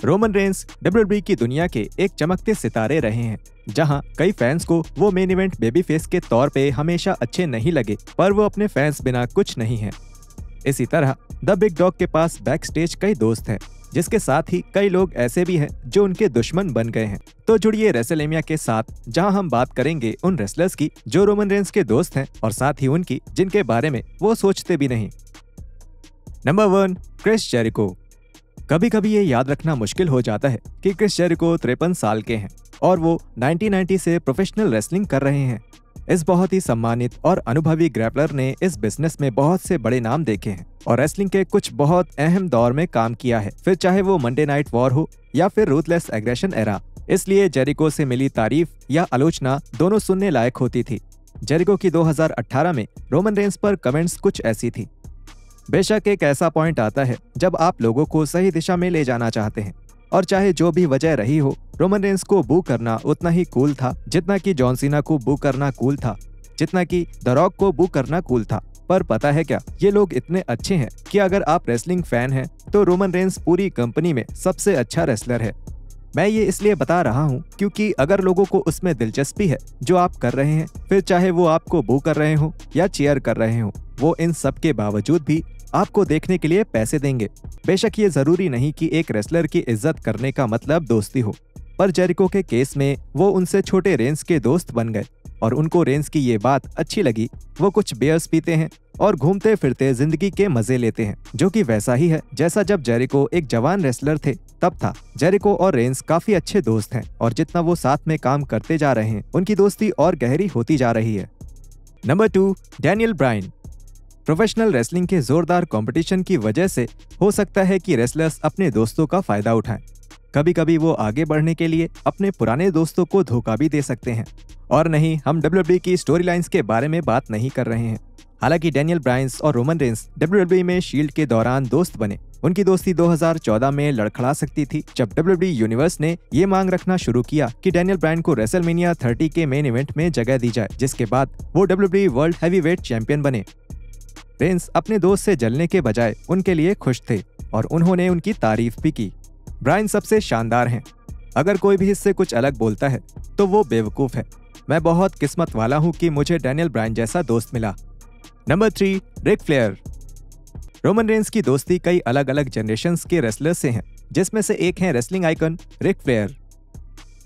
Roman Reigns WWE की दुनिया के एक चमकते सितारे रहे हैं, जहां कई फैंस को वो मेन इवेंट बेबी फेस के तौर पे हमेशा अच्छे नहीं लगे, पर वो अपने फैंस बिना कुछ नहीं हैं। इसी तरह द बिग डॉग के पास बैक स्टेज कई दोस्त हैं, जिसके साथ ही कई लोग ऐसे भी हैं जो उनके दुश्मन बन गए हैं। तो जुड़िए रेसलमेनिया के साथ, जहां हम बात करेंगे उन रेसलर्स की जो रोमन रेंस के दोस्त हैं और साथ ही उनकी जिनके बारे में वो सोचते भी नहीं। Number 1, Chris Jericho. कभी कभी ये याद रखना मुश्किल हो जाता है कि क्रिस जेरिको 53 साल के हैं और वो 1990 से प्रोफेशनल रेसलिंग कर रहे हैं। इस बहुत ही सम्मानित और अनुभवी ग्रैपलर ने इस बिजनेस में बहुत से बड़े नाम देखे हैं और रेसलिंग के कुछ बहुत अहम दौर में काम किया है, फिर चाहे वो मंडे नाइट वॉर हो या फिर रूथलेस एग्रेशन एरा। इसलिए जेरिको से मिली तारीफ या आलोचना दोनों सुनने लायक होती थी। जेरिको की 2018 में रोमन रेंस पर कमेंट्स कुछ ऐसी थी। बेशक एक ऐसा पॉइंट आता है जब आप लोगों को सही दिशा में ले जाना चाहते हैं, और चाहे जो भी वजह रही हो, रोमन रेंस को बू करना उतना ही कूल था जितना कि जॉन सीना को बू करना कूल था, जितना कि द रॉक को बू करना कूल था। पर पता है क्या, ये लोग इतने अच्छे हैं कि अगर आप रेसलिंग फैन हैं तो रोमन रेंस पूरी कंपनी में सबसे अच्छा रेसलर है। मैं ये इसलिए बता रहा हूँ क्योंकि अगर लोगों को उसमें दिलचस्पी है जो आप कर रहे हैं, फिर चाहे वो आपको बू कर रहे हो या चीयर कर रहे हो, वो इन सब के बावजूद भी आपको देखने के लिए पैसे देंगे। बेशक ये जरूरी नहीं कि एक रेसलर की इज्जत करने का मतलब दोस्ती हो, पर जेरिको के केस में वो उनसे छोटे रेंस के दोस्त बन गए और उनको रेंस की ये बात अच्छी लगी। वो कुछ बियर्स पीते हैं और घूमते फिरते जिंदगी के मजे लेते हैं, जो कि वैसा ही है जैसा जब जेरिको एक जवान रेसलर थे तब था। जेरिको और रेंस काफी अच्छे दोस्त हैं और जितना वो साथ में काम करते जा रहे हैं, उनकी दोस्ती और गहरी होती जा रही है। Number 2, Daniel Bryan. Professional wrestling के जोरदार कंपटीशन की वजह से हो सकता है कि रेसलर्स अपने दोस्तों का फायदा उठाएं। कभी कभी वो आगे बढ़ने के लिए अपने पुराने दोस्तों को धोखा भी दे सकते हैं। और नहीं, हम डब्ल्यूडब्ल्यूई की स्टोरी लाइन्स के बारे में बात नहीं कर रहे हैं। हालांकि डैनियल ब्रायंस और रोमन रेंस डब्ल्यूडब्ल्यूई में शील्ड के दौरान दोस्त बने। उनकी दोस्ती 2014 में लड़खड़ा सकती थी, जब डब्ल्यूडब्ल्यूई यूनिवर्स ने ये मांग रखना शुरू किया कि डैनियल ब्रायन को रेसलमेनिया 30 के मेन इवेंट में जगह दी जाए, जिसके बाद वो डब्ल्यूडब्ल्यूई वर्ल्ड हैवीवेट चैंपियन बने। रेंस अपने दोस्त से जलने के बजाय उनके लिए खुश थे और उन्होंने उनकी तारीफ भी की। ब्रायन सबसे शानदार हैं। अगर कोई भी इससे कुछ अलग बोलता है तो वो बेवकूफ है। मैं बहुत किस्मत वाला हूँ कि मुझे डैनियल ब्रायन जैसा दोस्त मिला। Number 3, Ric Flair. Roman Reigns की दोस्ती कई अलग अलग जनरेशन्स के रेसलर से हैं, जिसमें से एक है wrestling icon Ric Flair.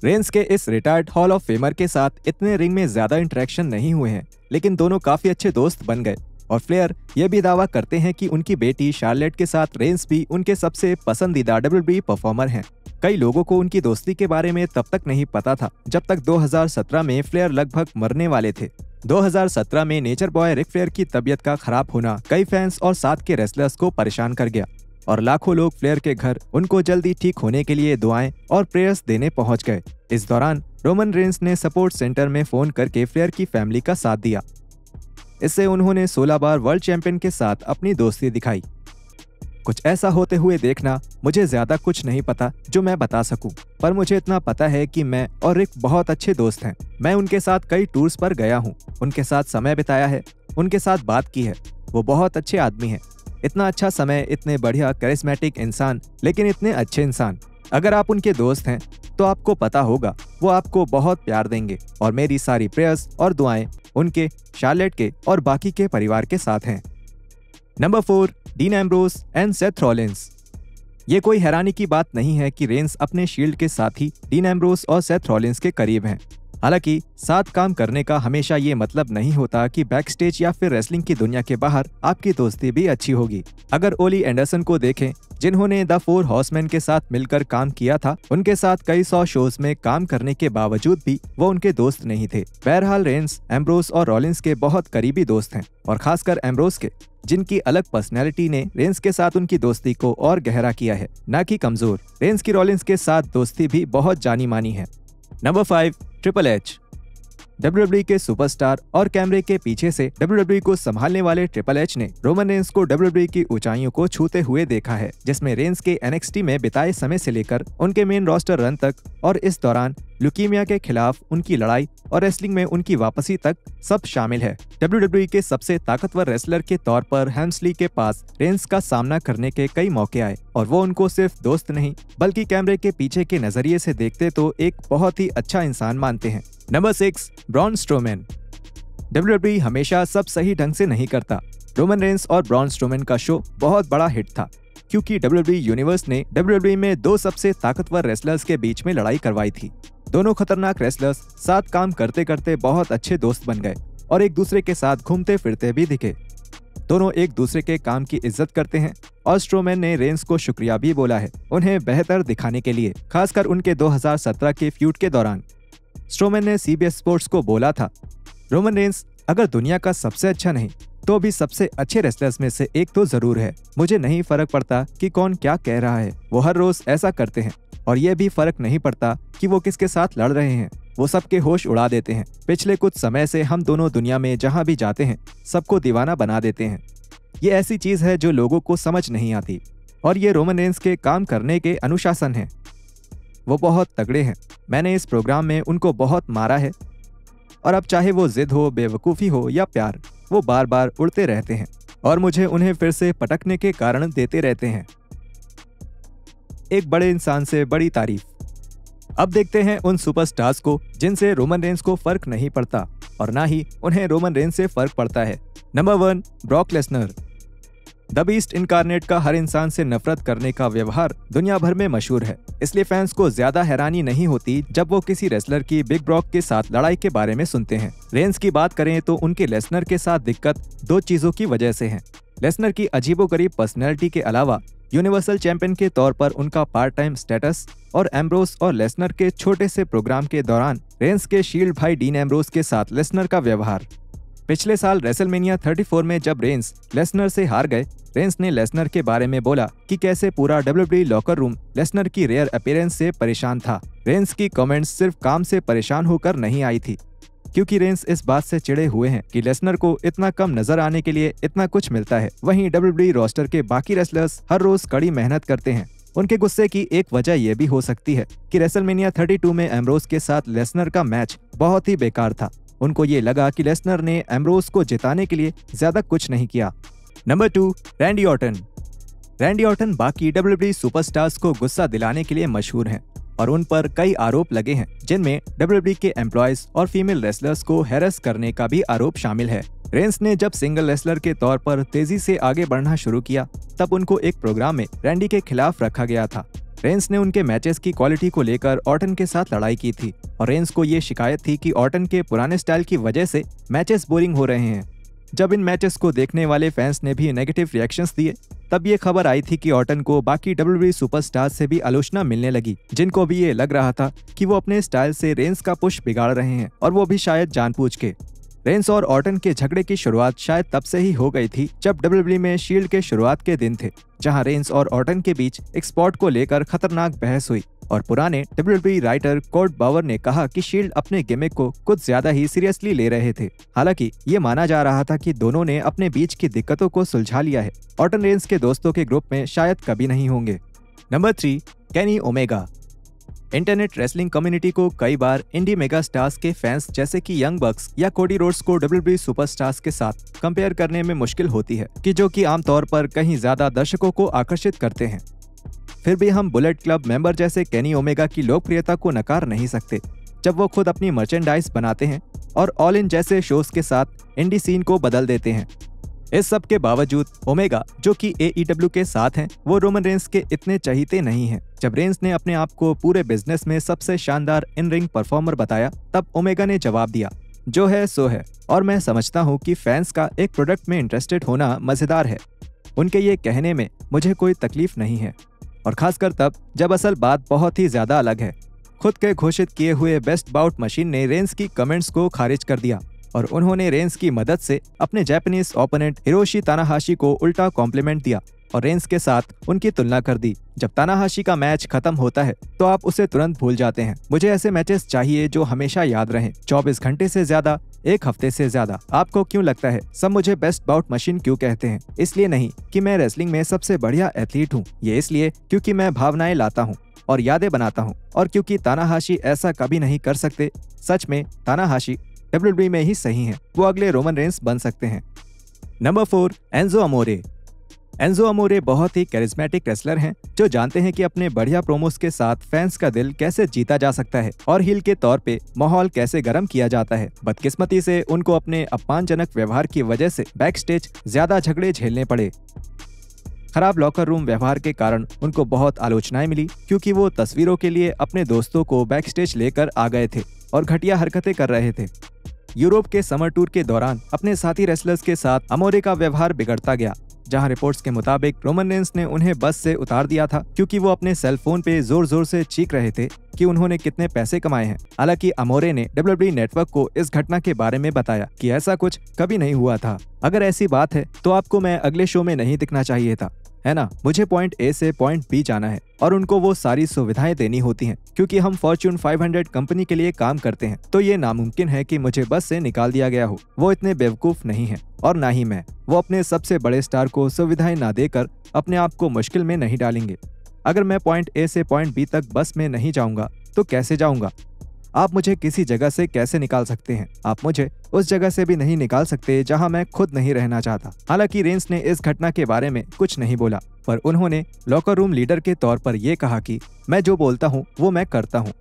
Reigns के इस रिटायर्ड हॉल ऑफ फेमर के साथ इतने रिंग में ज्यादा इंटरेक्शन नहीं हुए हैं, लेकिन दोनों काफी अच्छे दोस्त बन गए। और फ्लेयर ये भी दावा करते हैं कि उनकी बेटी शार्लेट के साथ रेंस भी उनके सबसे पसंदीदा डब्ल्यूडब्ल्यूई परफॉर्मर हैं। कई लोगों को उनकी दोस्ती के बारे में तब तक नहीं पता था जब तक 2017 में फ्लेयर लगभग मरने वाले थे। 2017 में नेचर बॉय रिक फ्लेयर की तबीयत का खराब होना कई फैंस और साथ के रेसलर्स को परेशान कर गया और लाखों लोग फ्लेयर के घर उनको जल्दी ठीक होने के लिए दुआएं और प्रेयर्स देने पहुंच गए। इस दौरान रोमन रेंस ने सपोर्ट सेंटर में फोन करके फ्लेयर की फैमिली का साथ दिया। इससे उन्होंने 16 बार वर्ल्ड चैंपियन के साथ अपनी दोस्ती दिखाई। कुछ ऐसा होते हुए देखना, मुझे ज्यादा कुछ नहीं पता जो मैं बता सकूं, पर मुझे इतना पता है कि मैं और रिक बहुत अच्छे दोस्त हैं। मैं उनके साथ कई टूर्स पर गया हूं, उनके साथ समय बिताया है, उनके साथ बात की है। वो बहुत अच्छे आदमी हैं। इतना अच्छा समय, इतने बढ़िया करिश्मेटिक इंसान, लेकिन इतने अच्छे इंसान। अगर आप उनके दोस्त हैं तो आपको पता होगा वो आपको बहुत प्यार देंगे और मेरी सारी प्रेयर्स और दुआएं उनके, शार्लेट के और बाकी के परिवार के साथ हैं। Number 4, dean Ambrose and Seth Rollins. ये कोई हैरानी की बात नहीं है कि रेंस अपने शील्ड के साथी डीन एम्ब्रोस और सेथ रॉलिंस के करीब हैं। हालांकि साथ काम करने का हमेशा ये मतलब नहीं होता कि बैक स्टेज या फिर रेसलिंग की दुनिया के बाहर आपकी दोस्ती भी अच्छी होगी। अगर ओली एंडरसन को देखें, जिन्होंने द 4 हॉर्समैन के साथ मिलकर काम किया था, उनके साथ कई 100 शोज में काम करने के बावजूद भी वो उनके दोस्त नहीं थे। बहरहाल रेंस, एम्ब्रोस और रॉलिंस के बहुत करीबी दोस्त हैं, और खासकर एम्ब्रोस के, जिनकी अलग पर्सनैलिटी ने रेंस के साथ उनकी दोस्ती को और गहरा किया है, न कि कमजोर। रेंस की रॉलिंस के साथ दोस्ती भी बहुत जानी मानी है। Number 5, triple H. डब्ल्यूडब्ल्यूई के सुपरस्टार और कैमरे के पीछे से डब्ल्यूडब्ल्यूई को संभालने वाले ट्रिपल एच ने रोमन रेंस को डब्ल्यूडब्ल्यूई की ऊंचाइयों को छूते हुए देखा है, जिसमें रेंस के एनएक्सटी में बिताए समय से लेकर उनके मेन रोस्टर रन तक, और इस दौरान ल्यूकीमिया के खिलाफ उनकी लड़ाई और रेसलिंग में उनकी वापसी तक सब शामिल है। WWE के सबसे ताकतवर रेसलर के तौर पर हेम्सली के पास रेंस का सामना करने के कई मौके आए और वो उनको सिर्फ दोस्त नहीं बल्कि कैमरे के पीछे के नजरिए से देखते तो एक बहुत ही अच्छा इंसान मानते हैं। Number 6, Braun Strowman. WWE हमेशा सब सही ढंग से नहीं करता। रोमन रेंस और ब्रॉन स्ट्रोमैन का शो बहुत बड़ा हिट था क्योंकि WWE यूनिवर्स ने WWE में दो सबसे ताकतवर रेसलर्स के बीच में लड़ाई करवाई थी। दोनों खतरनाक रेसलर्स साथ काम करते करते बहुत अच्छे दोस्त बन गए और एक दूसरे के साथ घूमते फिरते भी दिखे। दोनों एक दूसरे के काम की इज्जत करते हैं और स्ट्रोमैन ने रेंस को शुक्रिया भी बोला है उन्हें बेहतर दिखाने के लिए, खासकर उनके 2017 के फ्यूड के दौरान। स्ट्रोमैन ने CBS स्पोर्ट्स को बोला था, रोमन रेंस अगर दुनिया का सबसे अच्छा नहीं तो भी सबसे अच्छे रेसलर्स में से एक तो जरूर है। मुझे नहीं फर्क पड़ता कि कौन क्या कह रहा है, वो हर रोज ऐसा करते हैं और ये भी फर्क नहीं पड़ता कि वो किसके साथ लड़ रहे हैं, वो सबके होश उड़ा देते हैं। पिछले कुछ समय से हम दोनों दुनिया में जहां भी जाते हैं सबको दीवाना बना देते हैं। ये ऐसी चीज है जो लोगों को समझ नहीं आती और ये रोमन रेंस के काम करने के अनुशासन है। वो बहुत तगड़े हैं। मैंने इस प्रोग्राम में उनको बहुत मारा है और अब चाहे वो जिद हो, बेवकूफ़ी हो या प्यार, वो बार बार उड़ते रहते हैं और मुझे उन्हें फिर से पटकने के कारण देते रहते हैं। एक बड़े इंसान से बड़ी तारीफ। अब देखते हैं उन सुपरस्टार्स को जिनसे रोमन रेंस को फर्क नहीं पड़ता और ना ही उन्हें रोमन रेंस से फर्क पड़ता है। Number 1, Brock Lesnar. The beast incarnate का हर इंसान से नफरत करने का व्यवहार दुनिया भर में मशहूर है, इसलिए फैंस को ज्यादा हैरानी नहीं होती जब वो किसी रेसलर की बिग ब्रॉक के साथ लड़ाई के बारे में सुनते हैं। रेंस की बात करें तो उनके लेसनर के साथ दिक्कत दो चीजों की वजह से है। लेसनर की अजीबोगरीब पर्सनैलिटी के अलावा यूनिवर्सल चैंपियन के तौर पर उनका पार्ट टाइम स्टेटस और एम्ब्रोस और लेसनर के छोटे से प्रोग्राम के दौरान रेंस के शील्ड भाई डीन एम्ब्रोस के साथ लेसनर का व्यवहार। पिछले साल रेसलमेनिया 34 में जब रेंस लेसनर से हार गए, रेंस ने लेसनर के बारे में बोला कि कैसे पूरा WWE लॉकर रूम लेसनर की रेयर अपीयरेंस से परेशान था। रेंस की कमेंट्स सिर्फ काम से परेशान होकर नहीं आई थी, क्योंकि रेंस इस बात से चिढ़े हुए हैं कि लेसनर को इतना कम नजर आने के लिए इतना कुछ मिलता है। वहीं WWE रोस्टर के बाकी रेसलर्स हर रोज कड़ी मेहनत करते हैं। उनके गुस्से की एक वजह यह भी हो सकती है कि रेसलमेनिया 32 में एम्ब्रोस के साथ लेसनर का मैच बहुत ही बेकार था। उनको ये लगा कि लेसनर ने एम्ब्रोस को जिताने के लिए ज्यादा कुछ नहीं किया। Number 2, Randy Orton. Randy Orton बाकी WWE सुपरस्टार्स को गुस्सा दिलाने के लिए मशहूर हैं और उन पर कई आरोप लगे हैं, जिनमें WWE के एम्प्लॉयज और फीमेल रेसलर्स को हैरेस करने का भी आरोप शामिल है। रेंस ने जब सिंगल रेसलर के तौर पर तेजी से आगे बढ़ना शुरू किया, तब उनको एक प्रोग्राम में रैंडी के खिलाफ रखा गया था। रेंस ने उनके मैचेस की क्वालिटी को लेकर ऑर्टन के साथ लड़ाई की थी और रेंस को ये शिकायत थी कि ऑर्टन के पुराने स्टाइल की वजह से मैचेस बोरिंग हो रहे हैं। जब इन मैचेस को देखने वाले फैंस ने भी नेगेटिव रिएक्शंस दिए, तब ये खबर आई थी कि ऑर्टन को बाकी WWE सुपरस्टार्स से भी आलोचना मिलने लगी, जिनको भी ये लग रहा था कि वो अपने स्टाइल से रेंस का पुश बिगाड़ रहे हैं और वो भी शायद जानबूझ के। रेंस और ऑर्टन के झगड़े की शुरुआत शायद तब से ही हो गई थी जब WWE में शील्ड के शुरुआत के दिन थे, जहां रेंस और ऑर्टन के बीच एक स्पॉट को लेकर खतरनाक बहस हुई और पुराने WWE राइटर कोर्ट बावर ने कहा कि शील्ड अपने गिमिक को कुछ ज्यादा ही सीरियसली ले रहे थे। हालांकि ये माना जा रहा था कि दोनों ने अपने बीच की दिक्कतों को सुलझा लिया है। ऑर्टन रेंस के दोस्तों के ग्रुप में शायद कभी नहीं होंगे। Number 3, Kenny Omega. Internet wrestling community को कई बार इंडी मेगा स्टार्स के फैंस जैसे कि यंग बक्स या कोडी रोड्स को WWE सुपरस्टार्स के साथ कंपेयर करने में मुश्किल होती है, कि जो कि आमतौर पर कहीं ज्यादा दर्शकों को आकर्षित करते हैं। फिर भी हम बुलेट क्लब मेंबर जैसे केनी ओमेगा की लोकप्रियता को नकार नहीं सकते, जब वो खुद अपनी मर्चेंडाइज बनाते हैं और ऑल इन जैसे शोज के साथ इंडी सीन को बदल देते हैं। इस सब के बावजूद ओमेगा, जो कि AEW के साथ हैं, वो रोमन रेंस के इतने चहीते नहीं हैं। जब रेंस ने अपने आप को पूरे बिजनेस में सबसे शानदार इन रिंग परफॉर्मर बताया, तब ओमेगा ने जवाब दिया, जो है सो है। और मैं समझता हूँ कि फैंस का एक प्रोडक्ट में इंटरेस्टेड होना मजेदार है। उनके ये कहने में मुझे कोई तकलीफ नहीं है, और खासकर तब जब असल बात बहुत ही ज्यादा अलग है। खुद के घोषित किए हुए बेस्ट बाउट मशीन ने रेंस की कमेंट्स को खारिज कर दिया और उन्होंने रेंस की मदद से अपने जापानीज ओपोनेंट हिरोशी तानाहाशी को उल्टा कॉम्प्लीमेंट दिया और रेंस के साथ उनकी तुलना कर दी। जब तानाहाशी का मैच खत्म होता है तो आप उसे तुरंत भूल जाते हैं। मुझे ऐसे मैचेस चाहिए जो हमेशा याद रहें, 24 घंटे से ज्यादा, एक हफ्ते से ज्यादा। आपको क्यों लगता है सब मुझे बेस्ट बाउट मशीन क्यों कहते हैं? इसलिए नहीं कि मैं रेसलिंग में सबसे बढ़िया एथलीट हूँ, ये इसलिए क्योंकि मैं भावनाएं लाता हूँ। और यादें बनाता हूँ, और क्योंकि तानाहाशी ऐसा कभी नहीं कर सकते, सच में तानाहाशी WWE में ही सही हैं। वो अगले रोमन रेंस बन सकते हैं। Number 4, Enzo Amore. Enzo Amore बहुत ही कैरिस्मेटिक रेसलर हैं जो जानते हैं कि अपने बढ़िया प्रोमोस के साथ फैंस का दिल कैसे जीता जा सकता है और हील के तौर पे माहौल कैसे गर्म किया जाता है। बदकिस्मती से उनको अपने अपमानजनक व्यवहार की वजह से बैक स्टेज ज्यादा झगड़े झेलने पड़े। खराब लॉकर रूम व्यवहार के कारण उनको बहुत आलोचनाएं मिली, क्योंकि वो तस्वीरों के लिए अपने दोस्तों को बैक स्टेज लेकर आ गए थे और घटिया हरकतें कर रहे थे। यूरोप के समर टूर के दौरान अपने साथी रेसलर्स के साथ अमोरे का व्यवहार बिगड़ता गया, जहां रिपोर्ट्स के मुताबिक रोमन रेंस ने उन्हें बस से उतार दिया था क्योंकि वो अपने सेल फोन पे जोर जोर से चीख रहे थे कि उन्होंने कितने पैसे कमाए हैं। हालांकि अमोरे ने WWE नेटवर्क को इस घटना के बारे में बताया कि ऐसा कुछ कभी नहीं हुआ था। अगर ऐसी बात है तो आपको मैं अगले शो में नहीं दिखना चाहिए था, है ना? मुझे पॉइंट ए से पॉइंट बी जाना है और उनको वो सारी सुविधाएं देनी होती हैं क्योंकि हम फॉर्च्यून 500 कंपनी के लिए काम करते हैं, तो ये नामुमकिन है कि मुझे बस से निकाल दिया गया हो। वो इतने बेवकूफ नहीं है और ना ही मैं। वो अपने सबसे बड़े स्टार को सुविधाएं ना देकर अपने आप को मुश्किल में नहीं डालेंगे। अगर मैं पॉइंट ए से पॉइंट बी तक बस में नहीं जाऊंगा तो कैसे जाऊंगा? आप मुझे किसी जगह से कैसे निकाल सकते हैं? आप मुझे उस जगह से भी नहीं निकाल सकते जहां मैं खुद नहीं रहना चाहता। हालांकि रेंस ने इस घटना के बारे में कुछ नहीं बोला, पर उन्होंने लॉकर रूम लीडर के तौर पर यह कहा कि मैं जो बोलता हूं वो मैं करता हूं।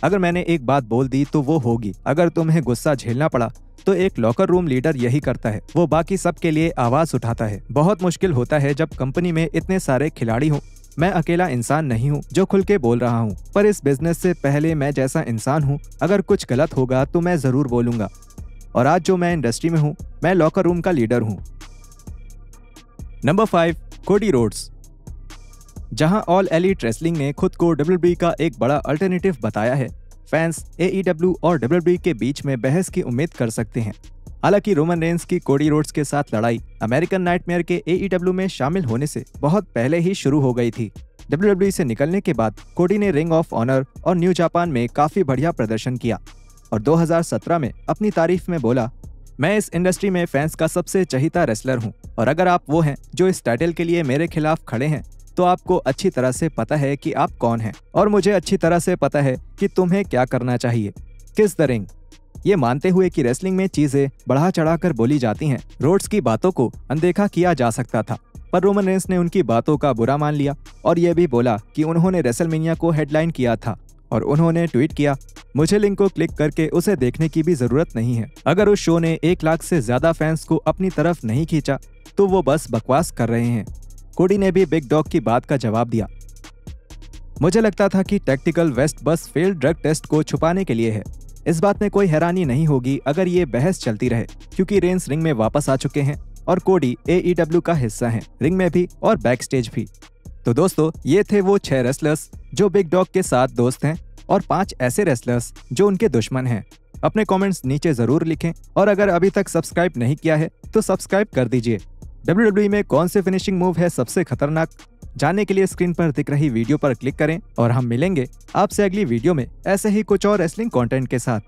अगर मैंने एक बात बोल दी तो वो होगी। अगर तुम्हें गुस्सा झेलना पड़ा तो एक लॉकर रूम लीडर यही करता है, वो बाकी सब के लिए आवाज उठाता है। बहुत मुश्किल होता है जब कंपनी में इतने सारे खिलाड़ी हों। मैं अकेला इंसान नहीं हूँ जो खुल के बोल रहा हूँ, पर इस बिजनेस से पहले मैं जैसा इंसान हूँ, अगर कुछ गलत होगा तो मैं जरूर बोलूंगा। और आज जो मैं इंडस्ट्री में हूँ, मैं लॉकर रूम का लीडर हूँ। Number 5, Cody Rhodes. जहां ऑल एलीट रेसलिंग ने खुद को WWE का एक बड़ा अल्टरनेटिव बताया है, फैंस AEW और WWE के बीच में बहस की उम्मीद कर सकते हैं। हालांकि रोमन रेंस की कोडी रोड्स के साथ लड़ाई अमेरिकन नाइटमेयर के AEW में शामिल होने से बहुत पहले ही शुरू हो गई थी। WWE से निकलने के बाद कोडी ने रिंग ऑफ ऑनर और न्यू जापान में काफी बढ़िया प्रदर्शन किया और 2017 में अपनी तारीफ में बोला, मैं इस इंडस्ट्री में फैंस का सबसे चहीता रेसलर हूँ और अगर आप वो हैं जो इस टाइटल के लिए मेरे खिलाफ खड़े हैं तो आपको अच्छी तरह से पता है कि आप कौन हैं और मुझे अच्छी तरह से पता है कि तुम्हें क्या करना चाहिए। किस द रिंग। ये मानते हुए कि रेसलिंग में चीजें बढ़ा चढ़ाकर बोली जाती हैं, रोड्स की बातों को अनदेखा किया जा सकता था, पर रोमन रेंस ने उनकी बातों का बुरा मान लिया और यह भी बोला कि उन्होंने रेसलमेनिया को हेडलाइन किया था और उन्होंने ट्वीट किया, मुझे लिंक को क्लिक करके उसे देखने की भी जरूरत नहीं है। अगर उस शो ने 1 लाख से ज्यादा फैंस को अपनी तरफ नहीं खींचा तो वो बस बकवास कर रहे हैं। कोडी ने भी बिग डॉग की बात का जवाब दिया, मुझे लगता था कि टैक्टिकल वेस्ट बस फेल्ड ड्रग टेस्ट को छुपाने के लिए है। इस बात में कोई हैरानी नहीं होगी अगर ये बहस चलती रहे, क्योंकि रेंस रिंग में वापस आ चुके हैं और कोडी AEW का हिस्सा हैं, रिंग में भी और बैक स्टेज भी। तो दोस्तों, ये थे वो 6 रेसलर्स जो बिग डॉग के साथ दोस्त हैं और 5 ऐसे रेसलर्स जो उनके दुश्मन हैं। अपने कमेंट्स नीचे जरूर लिखें और अगर अभी तक सब्सक्राइब नहीं किया है तो सब्सक्राइब कर दीजिए। WWE में कौन से फिनिशिंग मूव है सबसे खतरनाक, जानने के लिए स्क्रीन पर दिख रही वीडियो पर क्लिक करें और हम मिलेंगे आपसे अगली वीडियो में ऐसे ही कुछ और रेसलिंग कंटेंट के साथ।